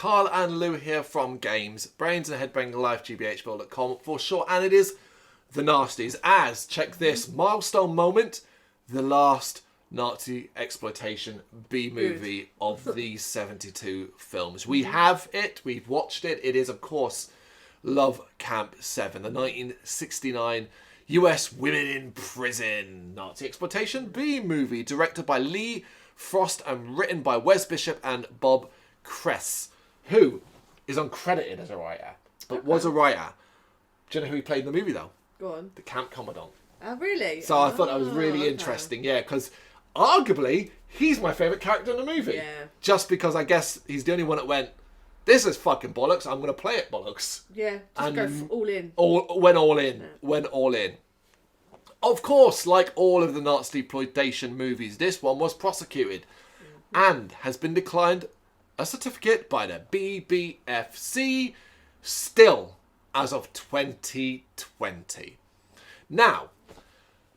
Carl and Lou here from Games, Brrraaains A Head-Banging Life, gbhblofficial for short, and it is the Nasties as, check this, milestone moment, the last Nazi exploitation B-movie of these 72 films. We have it, we've watched it. It is, of course, Love Camp 7, the 1969 US Women in Prison Nazi exploitation B-movie, directed by Lee Frost and written by Wes Bishop and Bob Kress, who is uncredited as a writer, but was a writer. Do you know who he played in the movie, though? Go on. The Camp Commandant. Oh, really? So I thought that was really interesting, yeah, because arguably, he's my favourite character in the movie. Yeah. Just because I guess he's the only one that went, this is fucking bollocks, I'm going to play it bollocks. Yeah, just go all in. Went all in. Went all in. Of course, like all of the Nazisploitation movies, this one was prosecuted and has been declined a certificate by the BBFC still as of 2020. Now,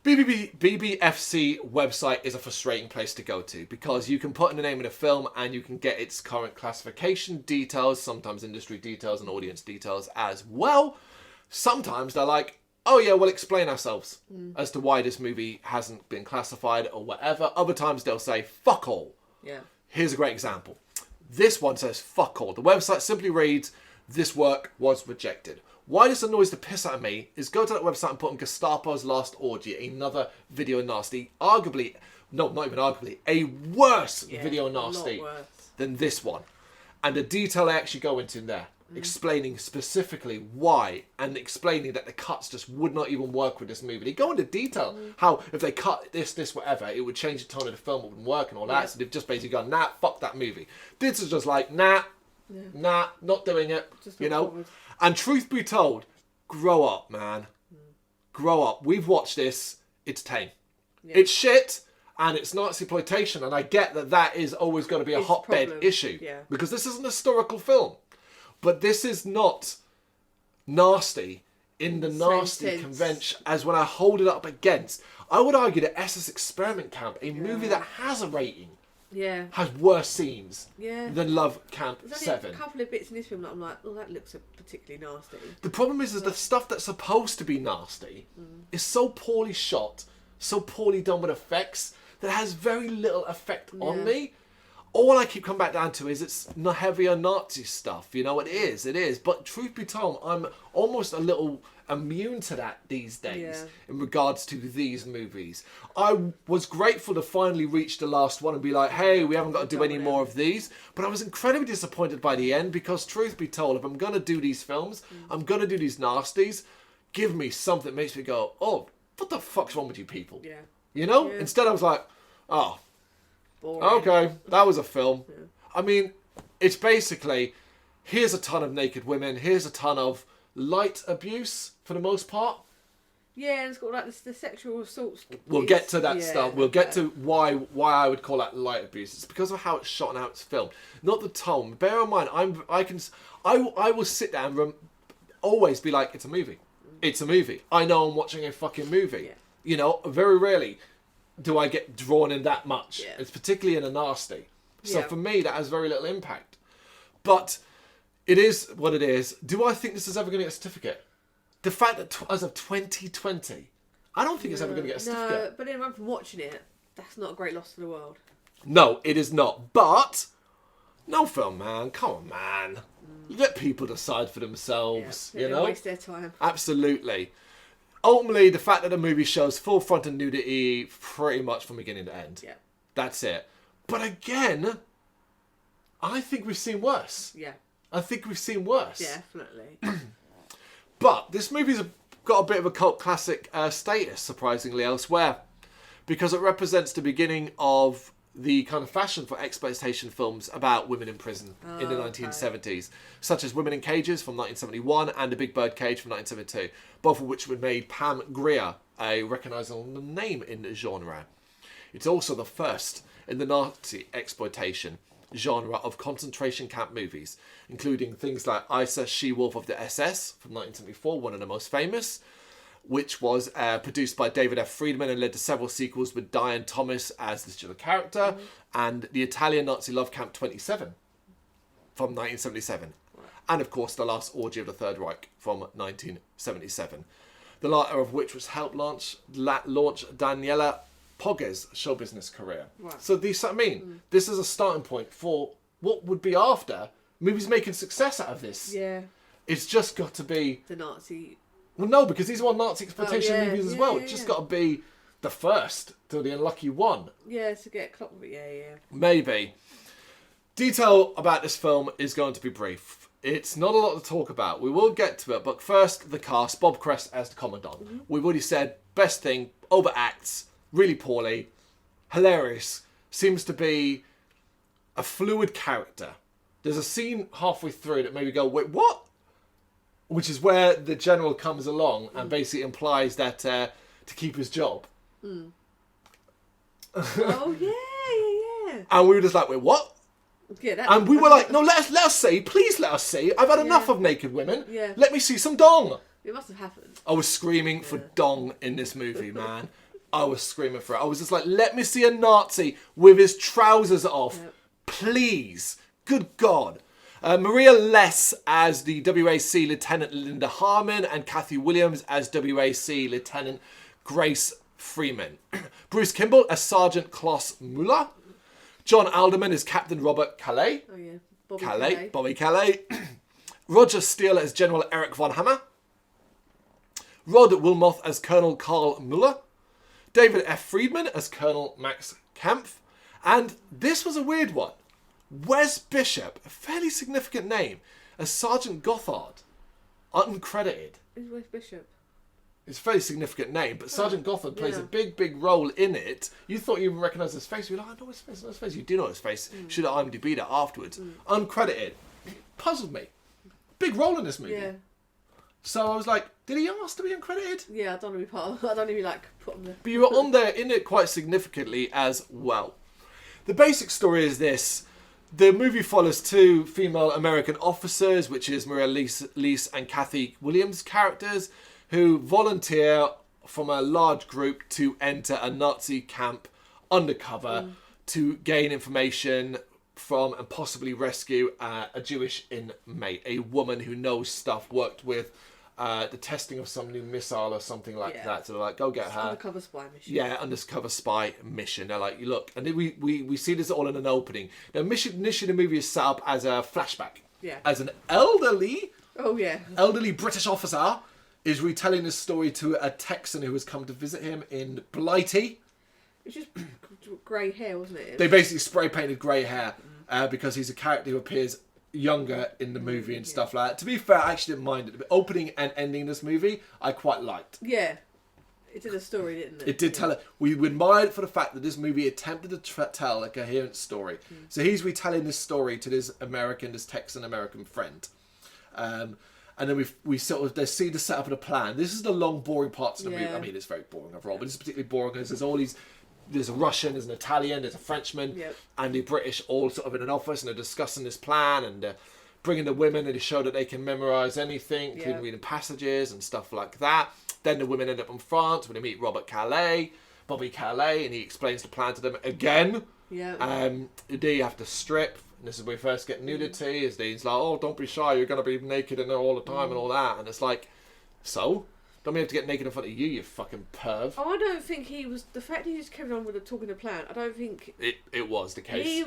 BBFC website is a frustrating place to go to because you can put in the name of the film and you can get its current classification details, sometimes industry details and audience details as well. Sometimes they're like, oh yeah, we'll explain ourselves as to why this movie hasn't been classified or whatever. Other times they'll say, fuck all. Yeah. Here's a great example. This one says, fuck all. The website simply reads, this work was rejected. Why this annoys the piss out of me is go to that website and put in Gestapo's Last Orgy, another video nasty, arguably, no, not even arguably, a worse video nasty than this one. And the detail I actually go into in there, explaining specifically why and explaining that the cuts just would not even work with this movie. They go into detail how if they cut this, whatever, it would change the tone of the film, it wouldn't work and all that. So they've just basically gone, nah, fuck that movie. This is just like, nah, not doing it, you know. Forward. And truth be told, grow up, man. Grow up. We've watched this. It's tame. Yeah. It's shit. And it's Nazisploitation. And I get that that is always going to be a hotbed issue. Yeah. Because this is an historical film. But this is not nasty in the nasty convention as when I hold it up against. I would argue that SS Experiment Camp, a movie that has a rating, has worse scenes than Love Camp 7. A couple of bits in this film that I'm like, oh, that looks particularly nasty. The problem is the stuff that's supposed to be nasty is so poorly shot, so poorly done with effects, that has very little effect on me. All I keep coming back down to is it's not heavier Nazi stuff. You know, it is. But truth be told, I'm almost a little immune to that these days in regards to these movies. I was grateful to finally reach the last one and be like, hey, we haven't got to do any more of these. But I was incredibly disappointed by the end because truth be told, if I'm going to do these films, I'm going to do these nasties, give me something that makes me go, oh, what the fuck's wrong with you people? Yeah. You know? Yeah. Instead I was like, oh, boring. Okay, that was a film. Yeah. I mean, it's basically, here's a ton of naked women, here's a ton of light abuse for the most part. Yeah, and it's got like the sexual assault. We'll get to that stuff. We'll get to why I would call that light abuse. It's because of how it's shot and how it's filmed, not the tone. Bear in mind, I will sit down and always be like, it's a movie. It's a movie. I know I'm watching a fucking movie. Yeah. You know, very rarely do I get drawn in that much. Yeah. It's particularly in a nasty. So for me, that has very little impact. But it is what it is. Do I think this is ever going to get a certificate? The fact that as of 2020, I don't think it's ever going to get a certificate. No, but anyway, from watching it, that's not a great loss for the world. No, it is not. But, no film, man. Come on, man. Let people decide for themselves, you know? Waste their time. Absolutely. Ultimately, the fact that the movie shows full frontal nudity pretty much from beginning to end. Yeah. That's it. But again, I think we've seen worse. Yeah. I think we've seen worse. Definitely. But this movie's got a bit of a cult classic status, surprisingly, elsewhere. Because it represents the beginning of the kind of fashion for exploitation films about women in prison in the 1970s, such as Women in Cages from 1971 and The Big Bird Cage from 1972, both of which would made Pam Grier a recognisable name in the genre. It's also the first in the Nazi exploitation genre of concentration camp movies, including things like Isa, She-Wolf of the SS from 1974, one of the most famous, which was produced by David F. Friedman and led to several sequels with Diane Thomas as the titular character, and the Italian Nazi Love Camp 27, from 1977. And, of course, The Last Orgy of the Third Reich from 1977. The latter of which was helped launch Daniela Pogge's show business career. Right. So this is a starting point for what would be after movies making success out of this. Yeah. It's just got to be... The Nazi... Well, no, because these are all Nazi exploitation movies as well. Yeah, It's just got to be the first to the unlucky one. Yeah, to get clocked with it. Yeah. Maybe. Detail about this film is going to be brief. It's not a lot to talk about. We will get to it, but first, the cast. Bob Crest as the Commandant. Mm-hmm. We've already said, best thing, overacts, really poorly, hilarious, seems to be a fluid character. There's a scene halfway through that made me go, wait, what? Which is where the general comes along and basically implies that to keep his job. Oh, yeah. And we were just like, wait, what? Yeah, And we were like, no, let us see. Please let us see. I've had enough of naked women. Yeah. Let me see some dong. It must have happened. I was screaming for dong in this movie, man. I was screaming for it. I was just like, let me see a Nazi with his trousers off. Yep. Please. Good God. Maria Less as the WAC Lieutenant Linda Harmon and Kathy Williams as WAC Lieutenant Grace Freeman. Bruce Kimball as Sergeant Klaus Muller. John Alderman as Captain Robert Calais. Oh, yeah. Bobby Calais. Roger Steele as General Eric von Hammer. Rod Wilmoth as Colonel Karl Muller. David F. Friedman as Colonel Max Kampf. And this was a weird one. Wes Bishop, a fairly significant name, as Sergeant Gothard, uncredited. Who's Wes Bishop? It's a fairly significant name, but Sergeant Gothard plays a big role in it. You thought you recognised his face. You're like, I know his face, I know his face. You do know his face. Should have IMDb'd it afterwards. Uncredited. Puzzled me. Big role in this movie. Yeah. So I was like, did he ask to be uncredited? Yeah, I don't want to be part of. I don't want to be like put on the. But you were on there in it quite significantly as well. The basic story is this. The movie follows two female American officers, which is Maria Leese and Kathy Williams characters, who volunteer from a large group to enter a Nazi camp undercover to gain information from and possibly rescue a Jewish inmate, a woman who knows stuff, worked with the testing of some new missile or something like that. So they're like, go get her. Undercover spy mission. Yeah, undercover spy mission. They're like, look, and then we see this all in an opening. Now, initially the movie is set up as a flashback. Yeah. As an elderly British officer is retelling this story to a Texan who has come to visit him in Blighty. It was just grey hair, wasn't it? They basically spray painted grey hair because he's a character who appears younger in the movie and stuff like that. To be fair, I actually didn't mind it. The opening and ending this movie, I quite liked. Yeah. It did a story, didn't it? It did tell it. We admired for the fact that this movie attempted to tell a coherent story. So he's retelling this story to this Texan American friend. And then we sort of, they see the setup of the plan. This is the long, boring parts of the movie. I mean, it's very boring overall, but it's particularly boring because there's all these... There's a Russian, there's an Italian, there's a Frenchman, and the British all sort of in an office, and they're discussing this plan, and they're bringing the women, and they show that they can memorise anything, including reading passages and stuff like that. Then the women end up in France when they meet Bobby Calais, and he explains the plan to them again. Yeah. They have to strip, and this is where we first get nudity, is he's like, oh, don't be shy, you're going to be naked in there all the time and all that, and it's like, so? Don't we have to get naked in front of you, you fucking perv? Oh, I don't think he was... The fact he just carried on with the talking the plan, I don't think... It was the case.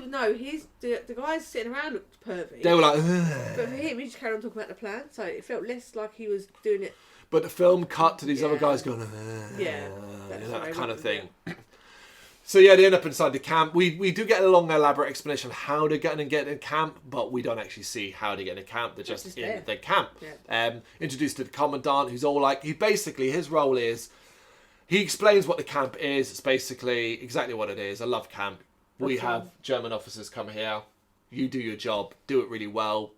The guys sitting around looked pervy. They were like... But for him, he just carried on talking about the plan, so it felt less like he was doing it... But the film cut to these other guys going... that kind of thing. Yeah. So yeah, they end up inside the camp. We do get a long, elaborate explanation of how they're going to get in camp, but we don't actually see how they get in camp. They're just in the camp. Yeah. Introduced to the commandant, who's all like, his role is, he explains what the camp is. It's basically exactly what it is, a love camp. We have German officers come here. You do your job, do it really well.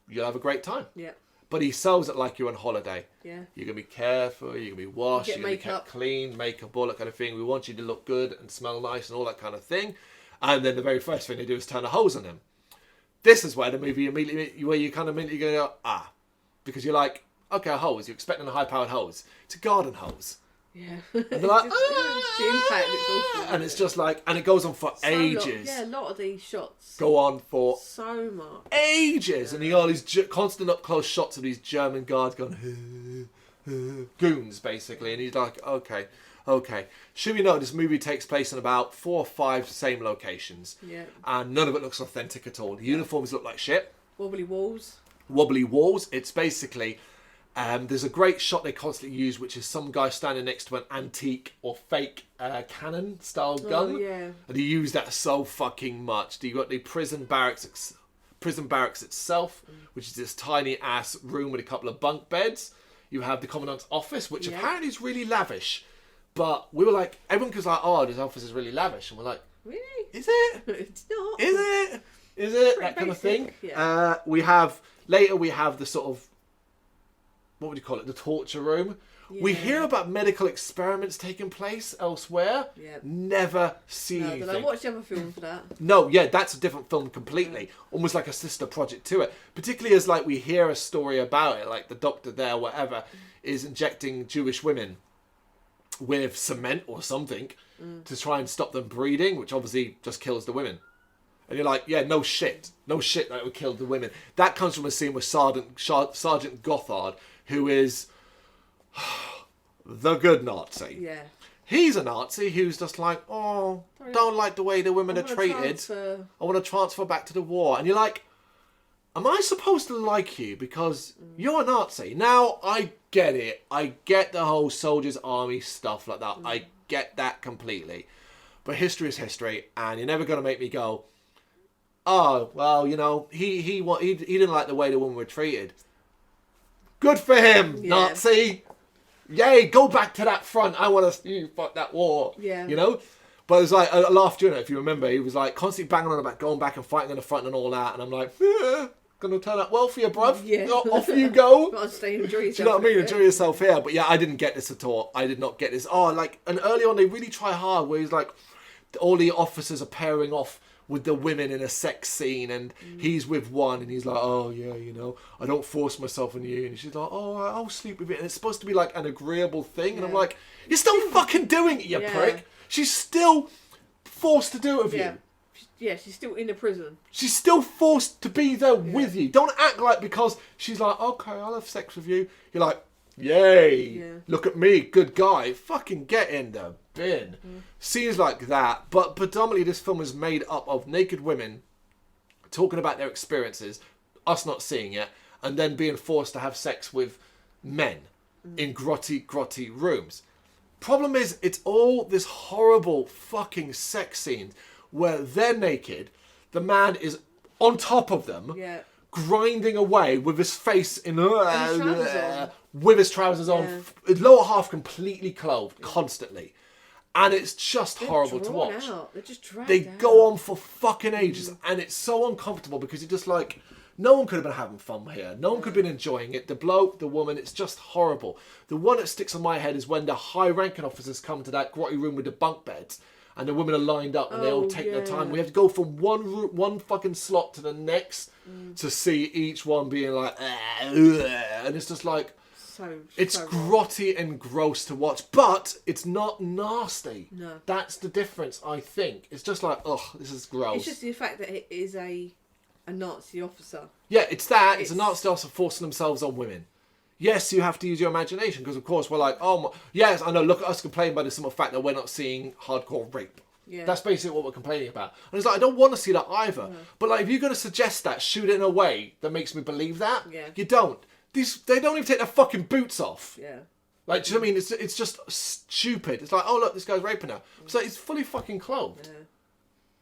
You'll have a great time. Yeah. But he sells it like you're on holiday. Yeah. You're going to be careful, you're going to be washed, you're going to be kept clean, makeup, all that kind of thing. We want you to look good and smell nice and all that kind of thing. And then the very first thing they do is turn a hose on him. This is where the movie where you kind of immediately go, because you're like, okay, a hose, you're expecting a high-powered hose. It's a garden hose. Yeah. And they're like, the impact looks awful. and it's just like, and it goes on for So ages. a lot of these shots Go on for so much. ages, and you got all these constant up close shots of these German guards going goons basically, and he's like, okay. Should we know this movie takes place in about 4 or 5 same locations, and none of it looks authentic at all. The uniforms look like shit. Wobbly walls. It's basically there's a great shot they constantly use, which is some guy standing next to an antique or fake cannon style gun, and he used that so fucking much. You got the prison barracks itself, which is this tiny ass room with a couple of bunk beds. You have the commandant's office, which apparently is really lavish, but we were like, everyone was like, oh, this office is really lavish, and we're like, really? Is it? It's not. Is it? Is it? That kind of thing. Yeah. We have the sort of, what would you call it? The torture room. Yeah. We hear about medical experiments taking place elsewhere. Yeah. Never see anything. Did I watch the other film for that? No, that's a different film completely. Yeah. Almost like a sister project to it. Particularly as like we hear a story about it, like the doctor there, whatever, is injecting Jewish women with cement or something to try and stop them breeding, which obviously just kills the women. And you're like, yeah, no shit that would kill the women. That comes from a scene with Sergeant Gothard, who is the good Nazi. Yeah. He's a Nazi who's just like, oh, don't like the way the women are treated. I want to transfer back to the war. And you're like, am I supposed to like you because you're a Nazi? Now, I get it. I get the whole soldiers' army stuff like that. I get that completely. But history is history, and you're never going to make me go, oh, well, he didn't like the way the women were treated. Good for him, Nazi. Yay, go back to that front. I want to see you fight that war. Yeah. But it was like, I laughed, if you remember. He was like constantly banging on about going back and fighting on the front and all that. And I'm like, gonna turn out well for you, bruv. Yeah. Off you go. Gotta stay and enjoy yourself. Do you know what I mean? Enjoy yourself here. But yeah, I didn't get this at all. I did not get this. And early on, they really try hard where he's like, all the officers are pairing off with the women in a sex scene, and he's with one, and he's like, oh yeah, I don't force myself on you, and she's like, oh, I'll sleep with you, and it's supposed to be like an agreeable thing, and I'm like, you're still fucking doing it, you prick. She's still forced to do it with you. Yeah, she's still in the prison. She's still forced to be there with you. Don't act like because she's like, okay, I'll have sex with you. You're like, yay, look at me, good guy. Fucking get in the bin. Scenes like that, but predominantly this film is made up of naked women talking about their experiences, us not seeing it, and then being forced to have sex with men in grotty rooms. Problem is, it's all this horrible fucking sex scenes where they're naked, the man is on top of them, grinding away with his face in with his trousers on, his lower half completely clothed, constantly. And it's just horrible to watch. They're just dragged They out. go on for fucking ages, and it's so uncomfortable because you're just like, no one could have been having fun here. No one could have been enjoying it. The bloke, the woman, it's just horrible. The one that sticks on my head is when the high-ranking officers come to that grotty room with the bunk beds, and the women are lined up, and they all take their time. We have to go from one fucking slot to the next to see each one being like, and it's just like, it's grotty and gross to watch, but it's not nasty. No. That's the difference, I think. It's just like, ugh, this is gross. It's just the fact that it is a Nazi officer. Yeah, it's that. It's a Nazi officer forcing themselves on women. Yes, you have to use your imagination, because of course we're like, oh, yes, I know, look at us complaining by the simple fact that we're not seeing hardcore rape. Yeah. That's basically what we're complaining about. And it's like, I don't want to see that either. No. But like, if you're going to suggest that, shoot it in a way that makes me believe that. Yeah. You don't. They don't even take their fucking boots off. Yeah. Like, do you know what I mean? It's just stupid. It's like, oh, look, this guy's raping her. It's like, he's fully fucking clothed. Yeah.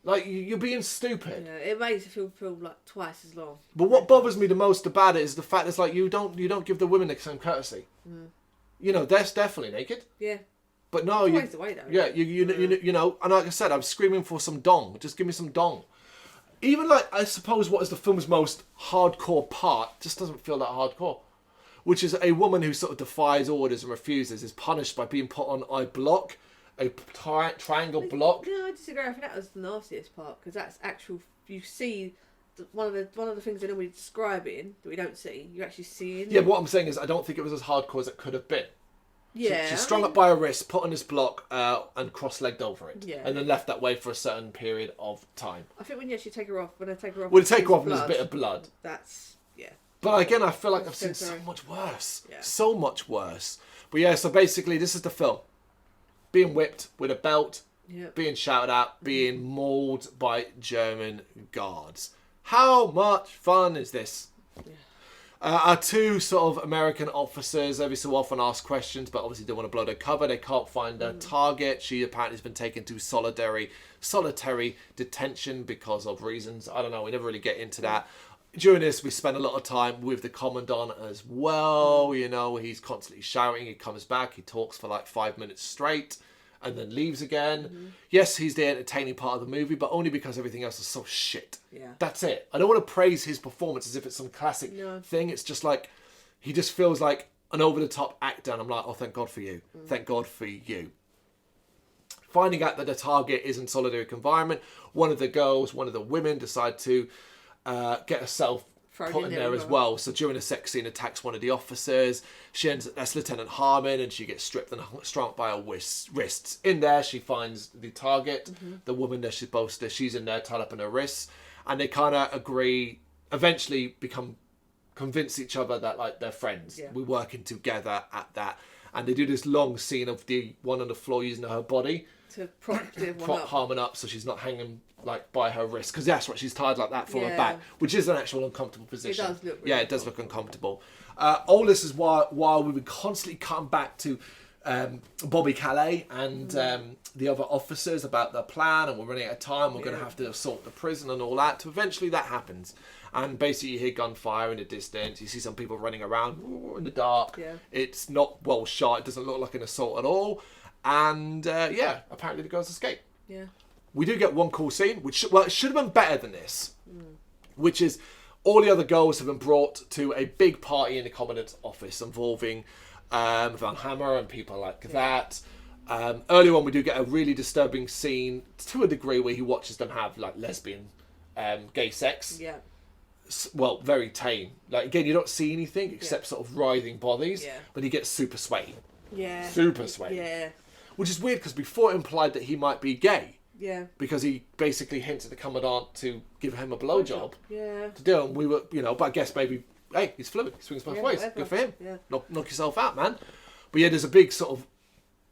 Like, you're being stupid. Yeah, it makes it feel like twice as long. But what bothers me the most about it is the fact it's like, you don't give the women the same courtesy. They're definitely naked. Yeah. But no, it's the way, though. Yeah, you know, and like I said, I'm screaming for some dong. Just give me some dong. Even like, I suppose what is the film's most hardcore part just doesn't feel that hardcore. Which is a woman who sort of defies orders and refuses is punished by being put on a block, a triangle block. No, I disagree. I think that was the nastiest part, because that's actual. You see, one of the things they normally describe it in that we don't see. You actually see in. Yeah, but what I'm saying is, I don't think it was as hardcore as it could have been. Yeah. She's strung up by her wrist, put on this block, and cross-legged over it. Yeah. And then left that way for a certain period of time. I think when you actually take her off, when I take her off... Well, to take her off, there's a bit of blood. That's... Yeah. But again, I feel like I've seen so much worse. Yeah. So much worse. But yeah, so basically, this is the film. Being whipped with a belt, being shouted at, being mauled by German guards. How much fun is this? Yeah. Our two sort of American officers every so often ask questions, but obviously don't want to blow their cover. They can't find a target. She apparently has been taken to solitary detention because of reasons. I don't know. We never really get into that. During this, we spend a lot of time with the commandant as well. You know, he's constantly shouting. He comes back. He talks for like 5 minutes straight and then leaves again. Yes, he's the entertaining part of the movie, but only because everything else is so shit. Yeah. That's it. I don't want to praise his performance as if it's some classic thing. It's just like, he just feels like an over-the-top actor. And I'm like, oh, thank God for you. Thank God for you. Finding out that the target is in solitary confinement, one of the women decide to get herself put in there as well. So during a sex scene, attacks one of the officers. That's Lieutenant Harmon, and she gets stripped and strung by her wrists. In there, she finds the target, the woman that she's in there tied up in her wrists, and they kind of agree. Eventually, convince each other that like they're friends. Yeah. We're working together at that, and they do this long scene of the one on the floor using her body to prop Harmon up, so she's not hanging like by her wrist, because that's what she's tied like that from her back, which is an actual uncomfortable position. It does look really it does look uncomfortable. All this is while we would constantly come back to Bobby Calais and the other officers about their plan, and we're running out of time, we're going to have to assault the prison and all that. So eventually that happens, and basically you hear gunfire in the distance, you see some people running around in the dark. It's not well shot, it doesn't look like an assault at all, and apparently the girls escape. We do get one cool scene, which it should have been better than this, which is all the other girls have been brought to a big party in the commandant's office involving Van Hammer and people like that. Earlier on, we do get a really disturbing scene to a degree where he watches them have like lesbian, gay sex. Well, very tame. Like again, you don't see anything except sort of writhing bodies, but he gets super sweaty. Super sweaty. Which is weird because before it implied that he might be gay. Because he basically hints at the commandant to give him a blowjob. To do it. And we were, but I guess maybe, hey, he's fluid. He swings both ways. Good for him. Knock yourself out, man. But yeah, there's a big sort of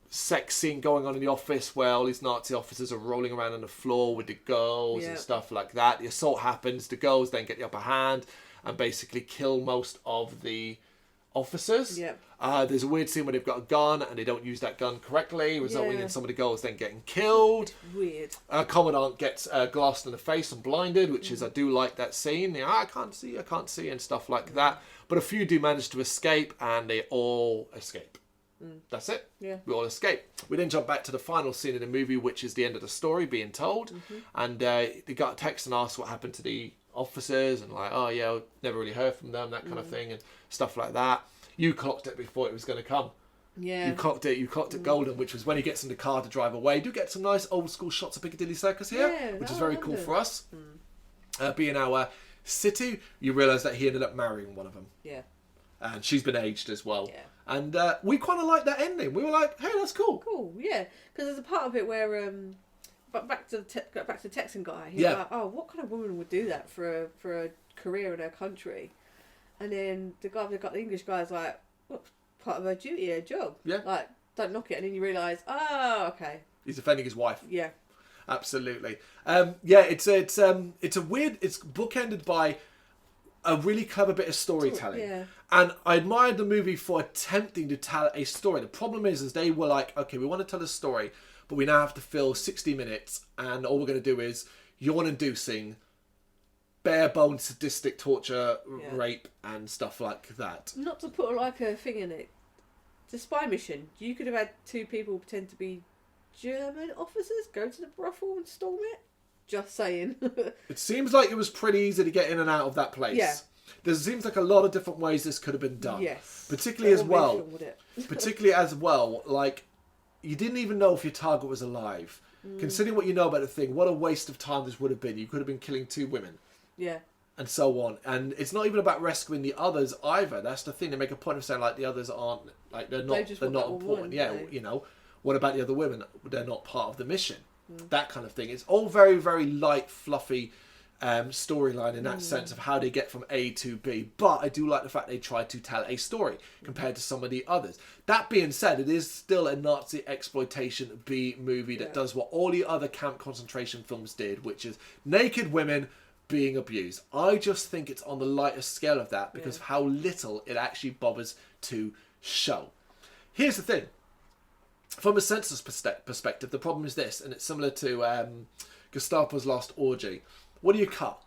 sex scene going on in the office where all these Nazi officers are rolling around on the floor with the girls and stuff like that. The assault happens. The girls then get the upper hand and basically kill most of the officers. There's a weird scene where they've got a gun and they don't use that gun correctly, resulting in some of the girls then getting killed. It's weird. Commandant gets glassed in the face and blinded, which is, I do like that scene. I can't see, and stuff like that. But a few do manage to escape, and they all escape. That's it. We all escape. We then jump back to the final scene of the movie, which is the end of the story being told. And they got a text and asked what happened to the officers, and like, oh yeah, never really heard from them, that kind of thing, and stuff like that. You clocked it before it was going to come. You clocked it golden, which was when he gets in the car to drive away. Do get some nice old school shots of Piccadilly Circus here, which is very cool for us. Being our city, you realise that he ended up marrying one of them. And she's been aged as well. And we kind of like that ending. We were like, hey, that's cool. Because there's a part of it where but back to the Texan guy, he's like, oh, what kind of woman would do that for a career in her country? And then the English guy's like, what's part of her duty, her job? Like, don't knock it. And then you realise, oh, okay. He's offending his wife. Absolutely. It's bookended by a really clever bit of storytelling. And I admired the movie for attempting to tell a story. The problem is they were like, okay, we want to tell a story, but we now have to fill 60 minutes, and all we're going to do is yawn-inducing, bare-bones sadistic torture, rape, and stuff like that. Not to put like a thing in it. It's a spy mission. You could have had two people pretend to be German officers go to the brothel and storm it. Just saying. It seems like it was pretty easy to get in and out of that place. There seems like a lot of different ways this could have been done. Particularly as well, like, you didn't even know if your target was alive. Considering what you know about the thing, what a waste of time this would have been. You could have been killing two women. and so on. And it's not even about rescuing the others either. That's the thing. They make a point of saying like the others aren't, like they're not important. Woman, yeah, you know, what about the other women? They're not part of the mission. That kind of thing. It's all very, very light, fluffy storyline in that sense of how they get from A to B. But I do like the fact they try to tell a story compared to some of the others. That being said, it is still a Nazi exploitation B movie that does what all the other camp concentration films did, which is naked women being abused. I just think it's on the lighter scale of that because of how little it actually bothers to show. Here's the thing. From a census perspective, the problem is this, and it's similar to Gestapo's Last Orgy. What do you cut?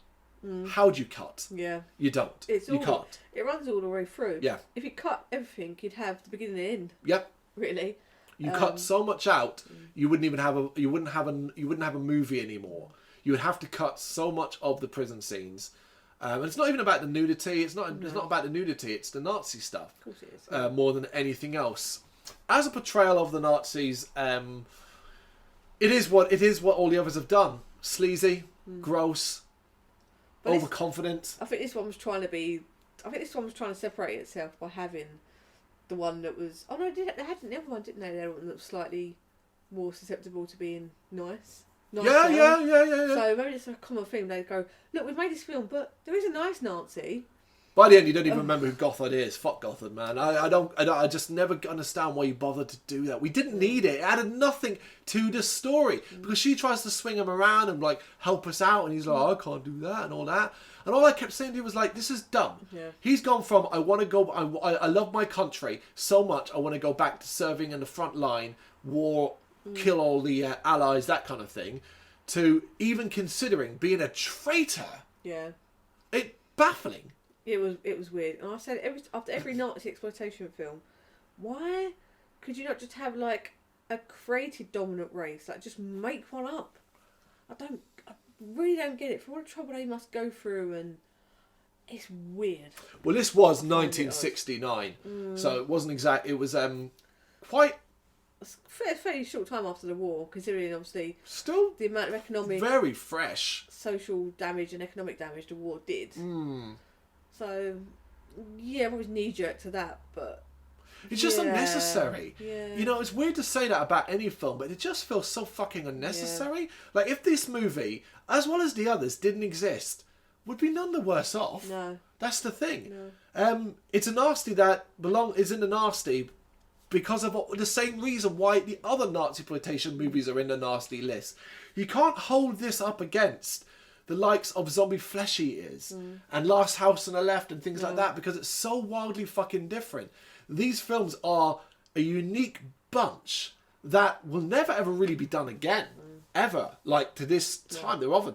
How do you cut? Yeah. You don't. You can't. It runs all the way through. Yeah. If you cut everything, you'd have the beginning and end. Yep. Really. You cut so much out, you wouldn't even have a movie anymore. You would have to cut so much of the prison scenes. And it's not even about the nudity. It's not about the nudity. It's the Nazi stuff. Of course it is. More than anything else. As a portrayal of the Nazis, it is what all the others have done. Sleazy, gross, overconfident. I think this one was trying to separate itself by having the one that was. Oh no, they had the other one, didn't they? The one that was slightly more susceptible to being nice. Yeah. So maybe it's a common theme. They go, look, we've made this film, but there is a nice Nazi. By the end, you don't even remember who Gothard is. Fuck Gothard, man. I just never understand why you bothered to do that. We didn't need it. It added nothing to the story because she tries to swing him around and like help us out, and he's like, oh, I can't do that and all that. And all I kept saying to him was like, this is dumb. Yeah. He's gone from I want to go. I love my country so much. I want to go back to serving in the front line, war, kill all the allies, that kind of thing, to even considering being a traitor. Yeah. It baffling. It was weird. And I said, after every Nazi exploitation film, why could you not just have like a created dominant race? Like just make one up. I really don't get it. For all the trouble they must go through, and it's weird. Well, this was 1969, so it wasn't exact. It was quite a fairly short time after the war, considering obviously still the amount of economic, very fresh social damage and economic damage the war did. So, yeah, I was knee-jerk to that, but... It's just unnecessary. Yeah. You know, it's weird to say that about any film, but it just feels so fucking unnecessary. Yeah. Like, if this movie, as well as the others, didn't exist, would be none the worse off. No. That's the thing. No. It's a nasty that is in the nasty because of the same reason why the other Nazisploitation movies are in the nasty list. You can't hold this up against the likes of Zombie Flesh Eaters and Last House on the Left and things like that, because it's so wildly fucking different. These films are a unique bunch that will never ever really be done again. Ever. Like to this time. There are other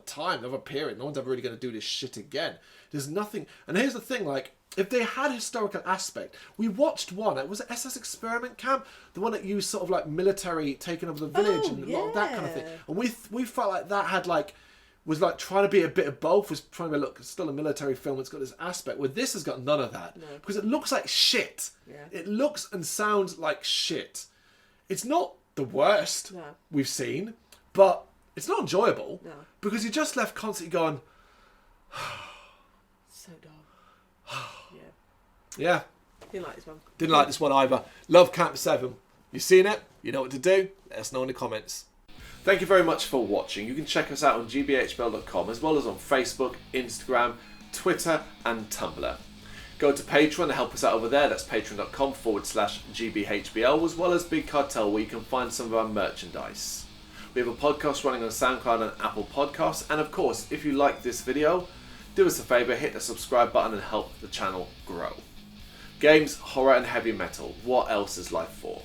period. No one's ever really going to do this shit again. There's nothing. And here's the thing, like, if they had historical aspect, we watched one. It was SS Experiment Camp, the one that used sort of like military taking over the village and a lot of that kind of thing. And we felt like that had like, was like trying to be a bit of both, was trying to look, it's still a military film, it's got this aspect, where this has got none of that. No. Because it looks like shit. Yeah. It looks and sounds like shit. It's not the worst we've seen, but it's not enjoyable. No. Because you're just left constantly going, so dumb. Yeah. Didn't like this one. Didn't like this one either. Love Camp 7. You seen it? You know what to do? Let us know in the comments. Thank you very much for watching. You can check us out on gbhbl.com as well as on Facebook, Instagram, Twitter and Tumblr. Go to Patreon to help us out over there. That's patreon.com/gbhbl, as well as Big Cartel, where you can find some of our merchandise. We have a podcast running on SoundCloud and Apple Podcasts. And of course, if you like this video, do us a favour, hit the subscribe button and help the channel grow. Games, horror and heavy metal. What else is life for?